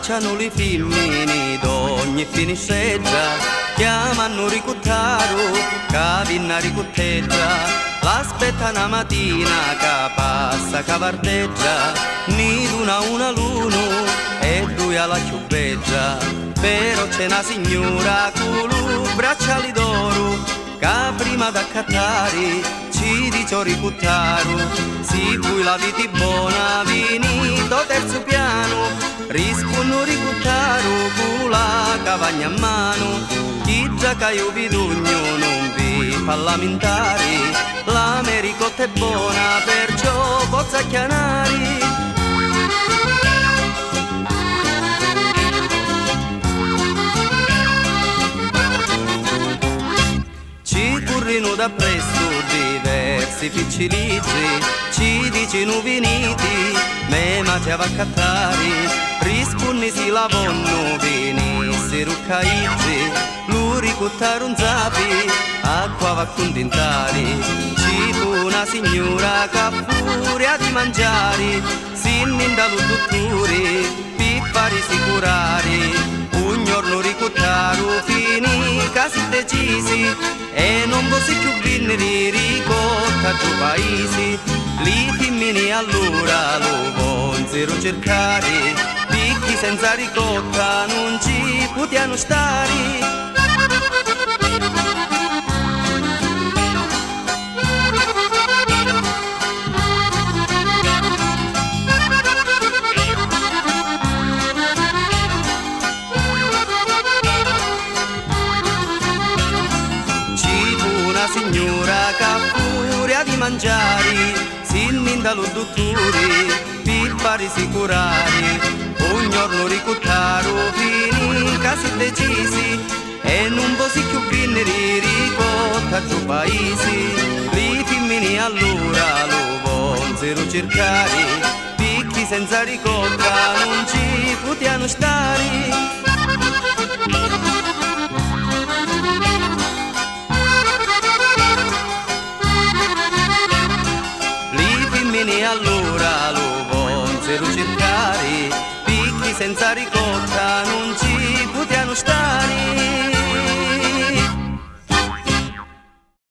Facciano i filmini d'ogni finisceggia, chiamano ricuttaro, cavinna ricutteggia, l'aspetta una mattina che passa cavardeggia, niduna una l'uno e due alla ciubbeggia, però c'è una signora con bracciali d'oro, che prima d'accattare ci dice ricuttaro, si poi la vita buona vinito terzo piano, risponno ricuttaro con la cavagna a mano, chi già che io bidugno non vi fa lamentare, l'Americotta è buona perciò pozza chianare. Ci corrono da presto diversi piccilizzi, ci dicono veniti, me ma te va a cattare, rispondi si lavano venissero caizzi, lui ricuttare un zapi, acqua va a contentare, ci fu una signora che ha furia di mangiare, si ninda lo dottore, per fare sicurare, un giorno ricuttaro finì casi decisi, e non posso più venire ricotta a tuo paese, li femmini allora lo vogliono cercare, picchi senza ricotta non ci potevano stare. Signora che ha furia di mangiare, si ninda lo dottore per fare sicurare, un giorno ricuttaro finì casi decisi, e non posso più venire ricotta a tuo paese, li femmini allora lo vogliono cercare, picchi senza ricotta non ci potevano stare. E allora lo vogliono cercare, picchi senza ricotta non ci potevano stare.